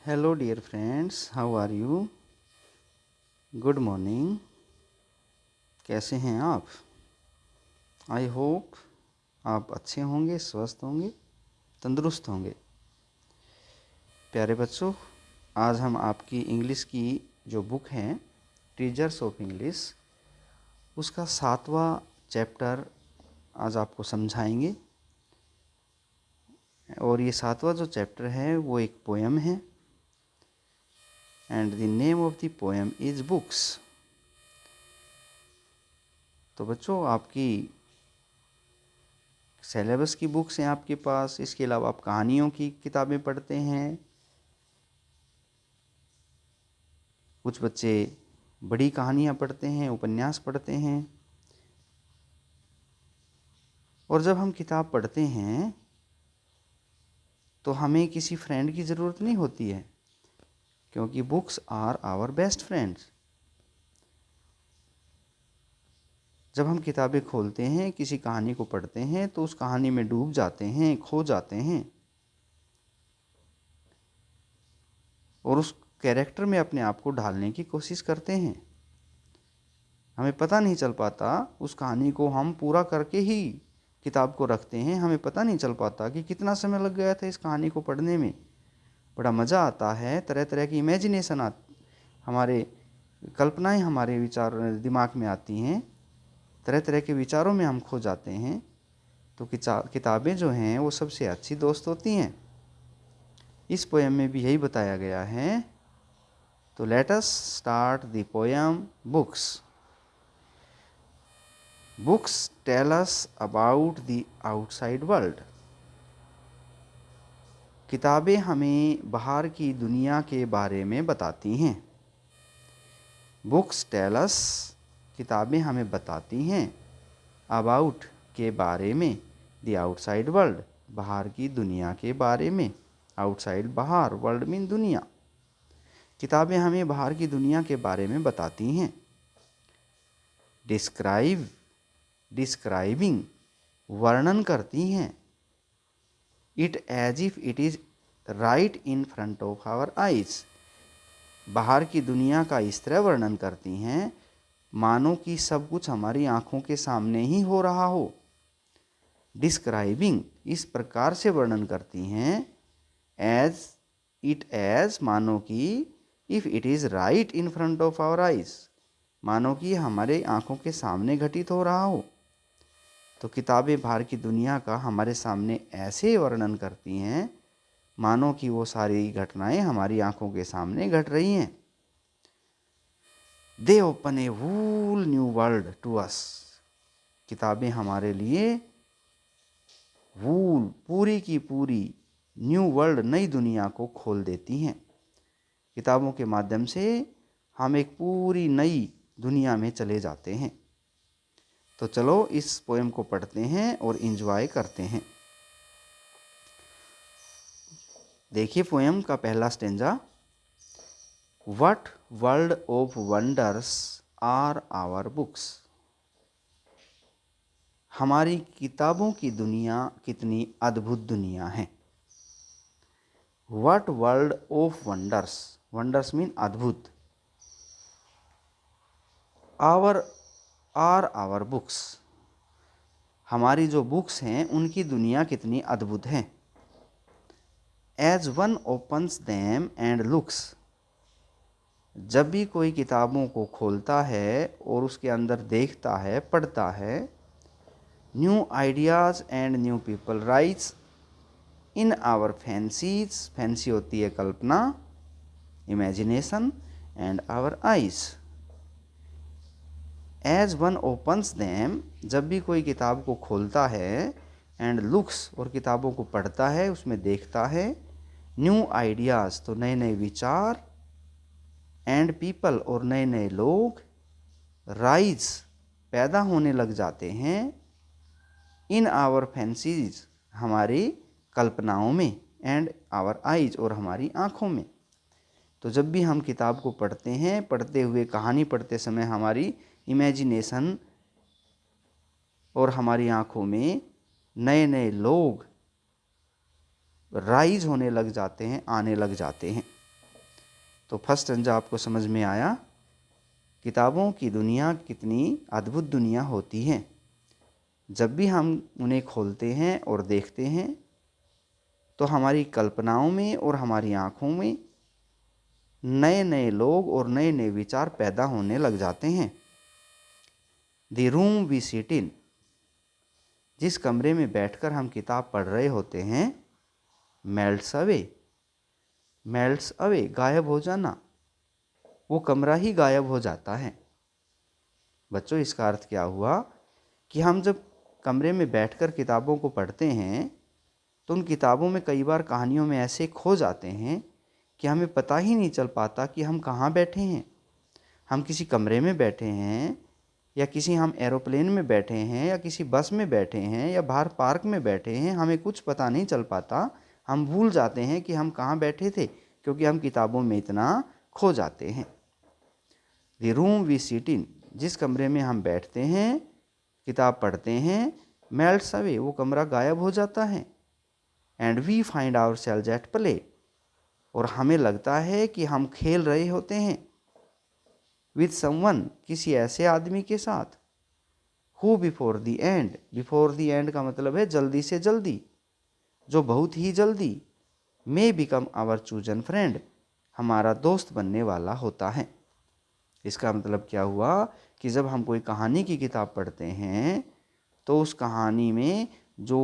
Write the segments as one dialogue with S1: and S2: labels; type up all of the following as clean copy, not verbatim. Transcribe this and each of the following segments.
S1: Hello dear friends, how are you? Good morning. कैसे हैं आप? आई होप आप अच्छे होंगे, स्वस्थ होंगे, तंदुरुस्त होंगे। प्यारे बच्चों, आज हम आपकी इंग्लिश की जो बुक है टीचर्स ऑफ इंग्लिश, उसका 7वां चैप्टर आज आपको समझाएंगे। और ये 7वां जो चैप्टर है वो एक पोएम है and the name of the poem is books. तो बच्चों, आपकी सिलेबस की बुक्स हैं आपके पास, इसके अलावा आप कहानियों की किताबें पढ़ते हैं। कुछ बच्चे बड़ी कहानियाँ पढ़ते हैं, उपन्यास पढ़ते हैं। और जब हम किताब पढ़ते हैं तो हमें किसी फ्रेंड की ज़रूरत नहीं होती है, क्योंकि books are our best friends. जब हम किताबें खोलते हैं, किसी कहानी को पढ़ते हैं, तो उस कहानी में डूब जाते हैं, खो जाते हैं और उस कैरेक्टर में अपने आप को ढालने की कोशिश करते हैं। हमें पता नहीं चल पाता, उस कहानी को हम पूरा करके ही किताब को रखते हैं। हमें पता नहीं चल पाता कि कितना समय लग गया था इस कहानी को पढ़ने में। बड़ा मज़ा आता है, तरह तरह की इमेजिनेशन हमारे कल्पनाएं हमारे विचार दिमाग में आती हैं, तरह तरह के विचारों में हम खो जाते हैं। तो किताबें जो हैं वो सबसे अच्छी दोस्त होती हैं। इस पोएम में भी यही बताया गया है। तो let us start the poem books. Books tell us about the outside world. किताबें हमें बाहर की दुनिया के बारे में बताती हैं। Books tell us, किताबें हमें बताती हैं about के बारे में, the outside world, बाहर की दुनिया के बारे में। outside बाहर, world मीन दुनिया। किताबें हमें बाहर की दुनिया के बारे में बताती हैं। Describe, डिस्क्राइबिंग, वर्णन करती हैं। It as if it is right in front of our eyes, बाहर की दुनिया का इस तरह वर्णन करती हैं मानो कि सब कुछ हमारी आंखों के सामने ही हो रहा हो। डिस्क्राइबिंग, इस प्रकार से वर्णन करती हैं। एज, इट एज, मानो कि, if it is right in front of our eyes, मानो कि हमारे आंखों के सामने घटित हो रहा हो। तो किताबें बाहर की दुनिया का हमारे सामने ऐसे वर्णन करती हैं मानो कि वो सारी घटनाएं हमारी आंखों के सामने घट रही हैं। They open a whole new world to us, किताबें हमारे लिए वूल, पूरी की पूरी, न्यू वर्ल्ड, नई दुनिया को खोल देती हैं। किताबों के माध्यम से हम एक पूरी नई दुनिया में चले जाते हैं। तो चलो इस पोएम को पढ़ते हैं और एंजॉय करते हैं। देखिए पोएम का पहला stanza. What world of wonders are our books, हमारी किताबों की दुनिया कितनी अद्भुत दुनिया है। What world of wonders, wonders mean अद्भुत। आवर, आर आवर बुक्स, हमारी जो बुक्स हैं उनकी दुनिया कितनी अद्भुत है। As one opens them and looks, जब भी कोई किताबों को खोलता है और उसके अंदर देखता है, पढ़ता है। New ideas and new people rise in our fancies, fancy होती है कल्पना, imagination, and our eyes. As one opens them, जब भी कोई किताब को खोलता है, एंड लुक्स, और किताबों को पढ़ता है, उसमें देखता है। न्यू आइडियाज़, तो नए नए विचार, एंड पीपल, और नए नए लोग, राइज, पैदा होने लग जाते हैं। इन आवर फैंसीज, हमारी कल्पनाओं में, एंड आवर आइज, और हमारी आँखों में। तो जब भी हम किताब को पढ़ते हैं, पढ़ते हुए कहानी पढ़ते समय हमारी इमेजिनेशन और हमारी आँखों में नए नए लोग राइज होने लग जाते हैं, आने लग जाते हैं। तो फर्स्ट स्टेंजा आपको समझ में आया। किताबों की दुनिया कितनी अद्भुत दुनिया होती है। जब भी हम उन्हें खोलते हैं और देखते हैं तो हमारी कल्पनाओं में और हमारी आँखों में नए नए लोग और नए नए विचार पैदा होने लग जाते हैं। The room we sit in, जिस कमरे में बैठकर हम किताब पढ़ रहे होते हैं, मेल्ट्स अवे। मेल्ट्स अवे, गायब हो जाना, वो कमरा ही गायब हो जाता है। बच्चों, इसका अर्थ क्या हुआ कि हम जब कमरे में बैठकर किताबों को पढ़ते हैं तो उन किताबों में कई बार कहानियों में ऐसे खो जाते हैं कि हमें पता ही नहीं चल पाता कि हम कहाँ बैठे हैं। हम किसी कमरे में बैठे हैं या किसी हम एरोप्लेन में बैठे हैं या किसी बस में बैठे हैं या बाहर पार्क में बैठे हैं, हमें कुछ पता नहीं चल पाता। हम भूल जाते हैं कि हम कहाँ बैठे थे क्योंकि हम किताबों में इतना खो जाते हैं। The room we sit in, जिस कमरे में हम बैठते हैं, किताब पढ़ते हैं, मेल्ट्स अवे, वो कमरा गायब हो जाता है। And we find ourselves at play, और हमें लगता है कि हम खेल रहे होते हैं। विथ समवन, किसी ऐसे आदमी के साथ। Who before the end, before the end का मतलब है जल्दी से जल्दी, जो बहुत ही जल्दी may become our chosen friend, हमारा दोस्त बनने वाला होता है। इसका मतलब क्या हुआ कि जब हम कोई कहानी की किताब पढ़ते हैं तो उस कहानी में जो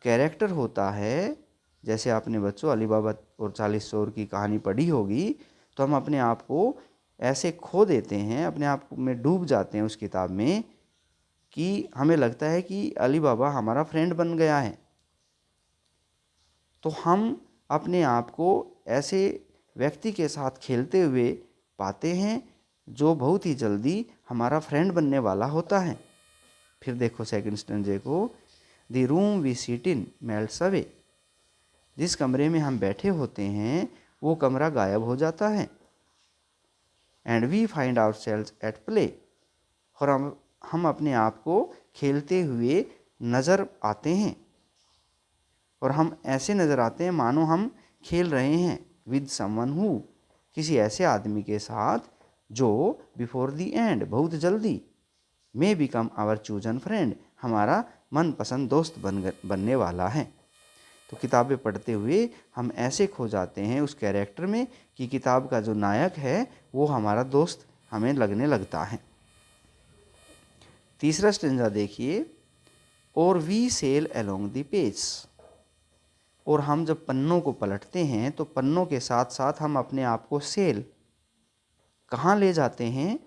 S1: कैरेक्टर होता है, जैसे आपने बच्चों अली बाबा और 40 चोर की कहानी पढ़ी होगी, तो हम अपने आप को ऐसे खो देते हैं, अपने आप में डूब जाते हैं उस किताब में कि हमें लगता है कि अली बाबा हमारा फ्रेंड बन गया है। तो हम अपने आप को ऐसे व्यक्ति के साथ खेलते हुए पाते हैं जो बहुत ही जल्दी हमारा फ्रेंड बनने वाला होता है। फिर देखो सेकंड स्टेंजे को, the room we sit in melts away, जिस कमरे में हम बैठे होते हैं वो कमरा गायब हो जाता है। And we find ourselves at play, और हम अपने आप को खेलते हुए नज़र आते हैं, और हम ऐसे नज़र आते हैं मानो हम खेल रहे हैं। विद समवन हु, किसी ऐसे आदमी के साथ जो बिफोर द एंड, बहुत जल्दी, may become our chosen friend, हमारा मनपसंद दोस्त बनने वाला है। तो किताबें पढ़ते हुए हम ऐसे खो जाते हैं उस कैरेक्टर में कि किताब का जो नायक है वो हमारा दोस्त हमें लगने लगता है। तीसरा स्टेंजा देखिए, और we sail along the page, और हम जब पन्नों को पलटते हैं तो पन्नों के साथ साथ हम अपने आप को सेल, कहाँ ले जाते हैं?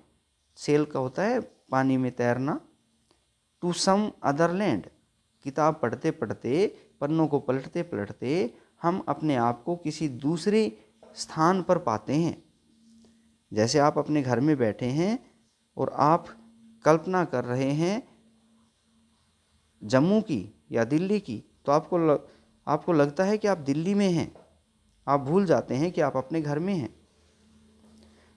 S1: सेल का होता है पानी में तैरना। टू सम अदर लैंड, किताब पढ़ते पढ़ते, पन्नों को पलटते पलटते हम अपने आप को किसी दूसरे स्थान पर पाते हैं। जैसे आप अपने घर में बैठे हैं और आप कल्पना कर रहे हैं जम्मू की या दिल्ली की, तो आपको लगता है कि आप दिल्ली में हैं, आप भूल जाते हैं कि आप अपने घर में हैं।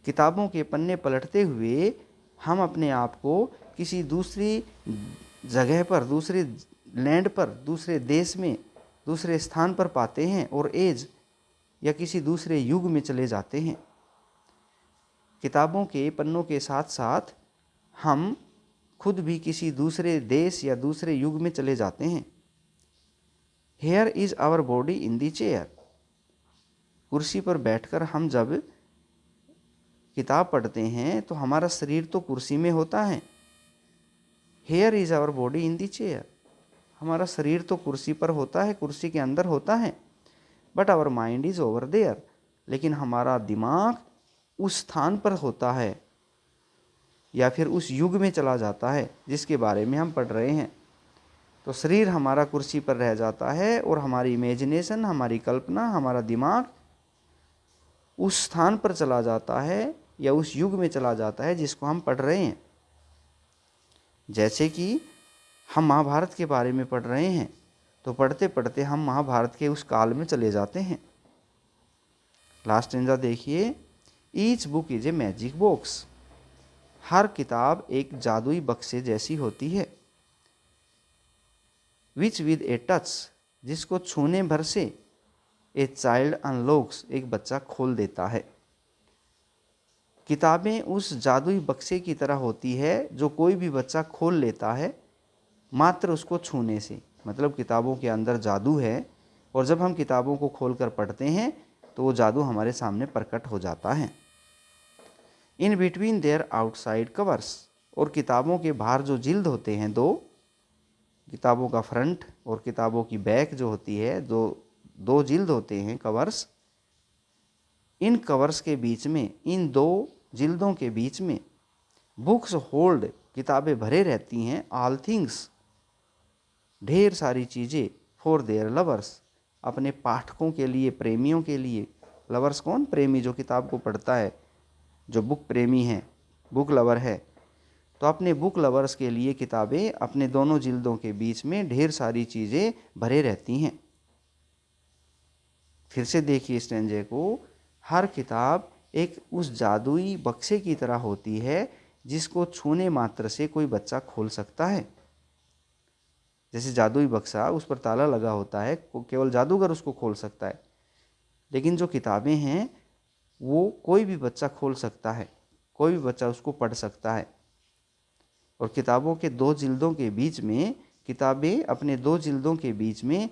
S1: किताबों के पन्ने पलटते हुए हम अपने आप को किसी दूसरी जगह पर, दूसरे लैंड पर, दूसरे देश में, दूसरे स्थान पर पाते हैं और एज या किसी दूसरे युग में चले जाते हैं। किताबों के पन्नों के साथ साथ हम खुद भी किसी दूसरे देश या दूसरे युग में चले जाते हैं। Here is our body in the chair, कुर्सी पर बैठकर हम जब किताब पढ़ते हैं तो हमारा शरीर तो कुर्सी में होता है। Here is our body in the chair, हमारा शरीर तो कुर्सी पर होता है, कुर्सी के अंदर होता है। But our mind is over there, लेकिन हमारा दिमाग उस स्थान पर होता है या फिर उस युग में चला जाता है जिसके बारे में हम पढ़ रहे हैं। तो शरीर हमारा कुर्सी पर रह जाता है और हमारी इमेजिनेशन, हमारी कल्पना, हमारा दिमाग उस स्थान पर चला जाता है या उस युग में चला जाता है जिसको हम पढ़ रहे हैं। जैसे कि हम महाभारत के बारे में पढ़ रहे हैं तो पढ़ते पढ़ते हम महाभारत के उस काल में चले जाते हैं। लास्ट स्टेंजा देखिए, each book is a magic box, हर किताब एक जादुई बक्से जैसी होती है। विच विद ए टच, जिसको छूने भर से ए चाइल्ड अनलॉक्स, एक बच्चा खोल देता है। किताबें उस जादुई बक्से की तरह होती है जो कोई भी बच्चा खोल लेता है मात्र उसको छूने से। मतलब किताबों के अंदर जादू है और जब हम किताबों को खोलकर पढ़ते हैं तो वो जादू हमारे सामने प्रकट हो जाता है। In between their outside covers, और किताबों के बाहर जो जिल्द होते हैं दो, किताबों का फ्रंट और किताबों की बैक जो होती है, दो जिल्द होते हैं कवर्स। इन कवर्स के बीच में, इन दो जिल्दों के बीच में, बुक्स होल्ड, किताबें भरे रहती हैं, ऑल थिंग्स, ढेर सारी चीज़ें, फॉर देयर लवर्स, अपने पाठकों के लिए, प्रेमियों के लिए। लवर्स कौन? प्रेमी, जो किताब को पढ़ता है, जो बुक प्रेमी है, बुक लवर है। तो अपने बुक लवर्स के लिए किताबें अपने दोनों जिल्दों के बीच में ढेर सारी चीज़ें भरे रहती हैं। फिर से देखिए स्टेंजे को, हर किताब एक उस जादुई बक्से की तरह होती है जिसको छूने मात्र से कोई बच्चा खोल सकता है। जैसे जादुई बक्सा, उस पर ताला लगा होता है, केवल जादूगर उसको खोल सकता है। लेकिन जो किताबें हैं वो कोई भी बच्चा खोल सकता है, कोई भी बच्चा उसको पढ़ सकता है। और किताबों के दो जिल्दों के बीच में, किताबें अपने दो जिल्दों के बीच में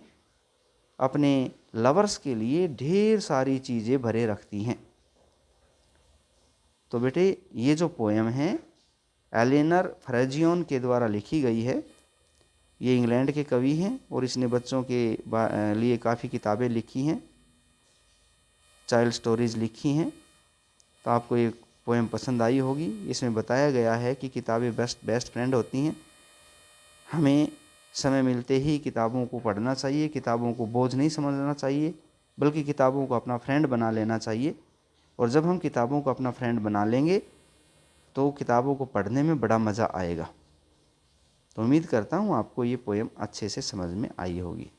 S1: अपने लवर्स के लिए ढेर सारी चीज़ें भरे रखती हैं। तो बेटे ये जो पोएम है एलेनर फ्रेजियन के द्वारा लिखी गई है। ये इंग्लैंड के कवि हैं और इसने बच्चों के लिए काफ़ी किताबें लिखी हैं, चाइल्ड स्टोरीज़ लिखी हैं। तो आपको ये पोएम पसंद आई होगी। इसमें बताया गया है कि किताबें बेस्ट फ्रेंड होती हैं। हमें समय मिलते ही किताबों को पढ़ना चाहिए, किताबों को बोझ नहीं समझना चाहिए, बल्कि किताबों को अपना फ्रेंड बना लेना चाहिए। और जब हम किताबों को अपना फ्रेंड बना लेंगे तो किताबों को पढ़ने में बड़ा मज़ा आएगा। तो उम्मीद करता हूँ आपको ये पोएम अच्छे से समझ में आई होगी।